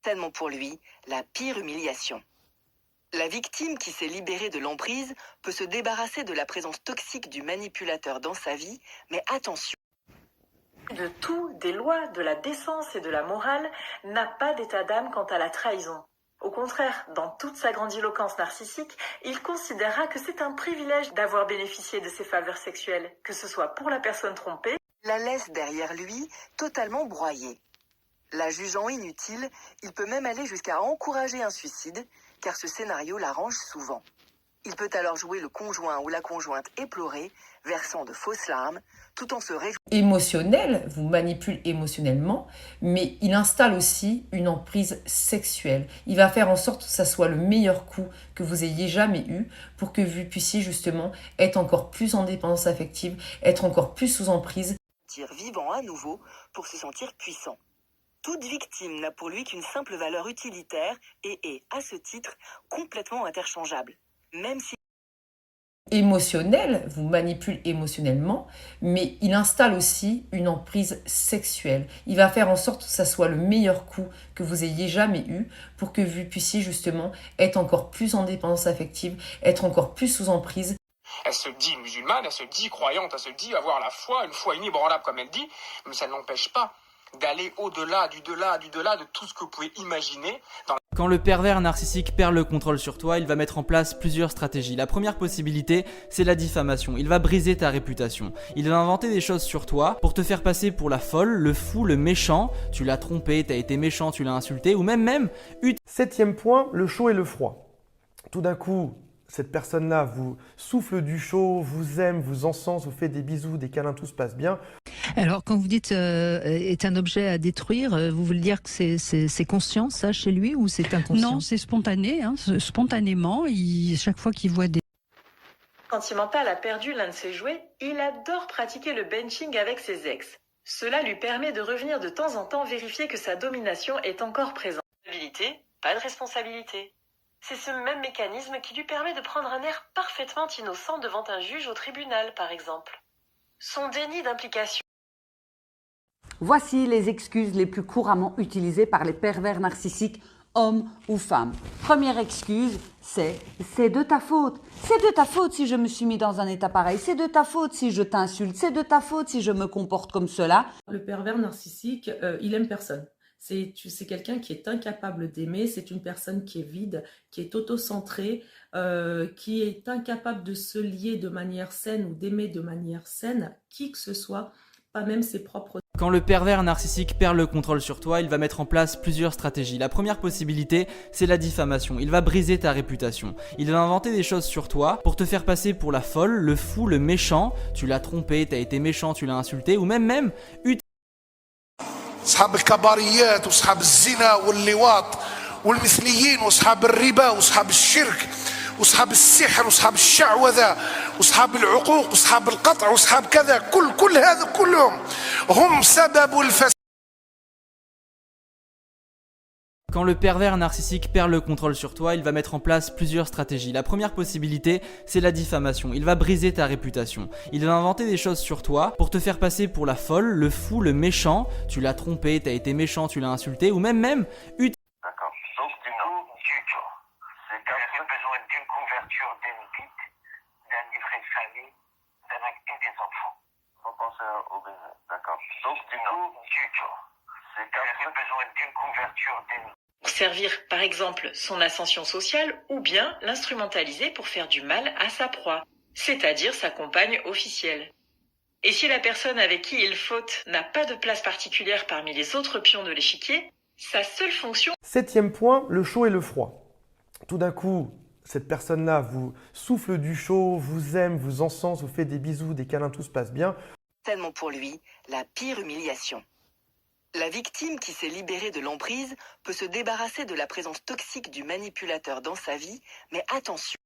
Tellement pour lui la pire humiliation. La victime qui s'est libérée de l'emprise peut se débarrasser de la présence toxique du manipulateur dans sa vie, mais attention. De tout, des lois, de la décence et de la morale, n'a pas d'état d'âme quant à la trahison. Au contraire, dans toute sa grandiloquence narcissique, il considérera que c'est un privilège d'avoir bénéficié de ses faveurs sexuelles, que ce soit pour la personne trompée, la laisse derrière lui totalement broyée. La jugeant inutile, il peut même aller jusqu'à encourager un suicide, car ce scénario l'arrange souvent. Il peut alors jouer le conjoint ou la conjointe éplorée, versant de fausses larmes, tout en se réjouissant. Émotionnel, vous manipule émotionnellement, mais il installe aussi une emprise sexuelle. Il va faire en sorte que ça soit le meilleur coup que vous ayez jamais eu pour que vous puissiez justement être encore plus en dépendance affective, être encore plus sous emprise. Vivant à nouveau pour se sentir puissant. Toute victime n'a pour lui qu'une simple valeur utilitaire et est, à ce titre, complètement interchangeable. Même si Émotionnel, vous manipule émotionnellement, mais il installe aussi une emprise sexuelle. Il va faire en sorte que ça soit le meilleur coup que vous ayez jamais eu pour que vous puissiez justement être encore plus en dépendance affective, être encore plus sous emprise. Elle se dit musulmane, elle se dit croyante, elle se dit avoir la foi, une foi inébranlable comme elle dit, mais ça n'empêche pas d'aller au-delà, du delà de tout ce que vous pouvez imaginer. Quand le pervers narcissique perd le contrôle sur toi, il va mettre en place plusieurs stratégies. La première possibilité, c'est la diffamation. Il va briser ta réputation. Il va inventer des choses sur toi pour te faire passer pour la folle, le fou, le méchant. Tu l'as trompé, t'as été méchant, tu l'as insulté, ou même... Septième point, le chaud et le froid. Tout d'un coup, cette personne-là vous souffle du chaud, vous aime, vous encense, vous fait des bisous, des câlins, tout se passe bien. Alors, quand vous dites est un objet à détruire, vous voulez dire que c'est conscient, ça, chez lui, ou c'est inconscient? Non, c'est spontané. Spontanément, chaque fois qu'il voit des... Sentimental a perdu l'un de ses jouets, il adore pratiquer le benching avec ses ex. Cela lui permet de revenir de temps en temps vérifier que sa domination est encore présente. Responsabilité, pas de responsabilité. C'est ce même mécanisme qui lui permet de prendre un air parfaitement innocent devant un juge au tribunal, par exemple. Son déni d'implication. Voici les excuses les plus couramment utilisées par les pervers narcissiques, hommes ou femmes. Première excuse, c'est de ta faute. C'est de ta faute si je me suis mis dans un état pareil. C'est de ta faute si je t'insulte. C'est de ta faute si je me comporte comme cela. Le pervers narcissique, il aime personne. C'est quelqu'un qui est incapable d'aimer, c'est une personne qui est vide, qui est auto-centrée, qui est incapable de se lier de manière saine ou d'aimer de manière saine qui que ce soit, pas même ses propres... Quand le pervers narcissique perd le contrôle sur toi, il va mettre en place plusieurs stratégies. La première possibilité, c'est la diffamation. Il va briser ta réputation. Il va inventer des choses sur toi pour te faire passer pour la folle, le fou, le méchant. Tu l'as trompé, t'as été méchant, tu l'as insulté, ou même أصحاب الكباريات وأصحاب الزنا واللواط والمثليين وأصحاب الربا وأصحاب الشرك وأصحاب السحر وأصحاب الشعوذة وأصحاب العقوق وأصحاب القطع وأصحاب كذا كل هذا كلهم هم سبب الفساد. Quand le pervers narcissique perd le contrôle sur toi, il va mettre en place plusieurs stratégies. La première possibilité, c'est la diffamation. Il va briser ta réputation. Il va inventer des choses sur toi pour te faire passer pour la folle, le fou, le méchant. Tu l'as trompé, t'as été méchant, tu l'as insulté, ou même D'accord. Donc c'est quand même besoin d'une couverture d'une bite, d'un livret de famille, d'un acte et des enfants. Faut penser au baiser. D'accord. Donc c'est quand même besoin d'une couverture d'une... Pour servir, par exemple, son ascension sociale ou bien l'instrumentaliser pour faire du mal à sa proie, c'est-à-dire sa compagne officielle. Et si la personne avec qui il faute n'a pas de place particulière parmi les autres pions de l'échiquier, sa seule fonction... Septième point, le chaud et le froid. Tout d'un coup, cette personne-là vous souffle du chaud, vous aime, vous encense, vous fait des bisous, des câlins, tout se passe bien. Tellement pour lui la pire humiliation. La victime qui s'est libérée de l'emprise peut se débarrasser de la présence toxique du manipulateur dans sa vie, mais attention.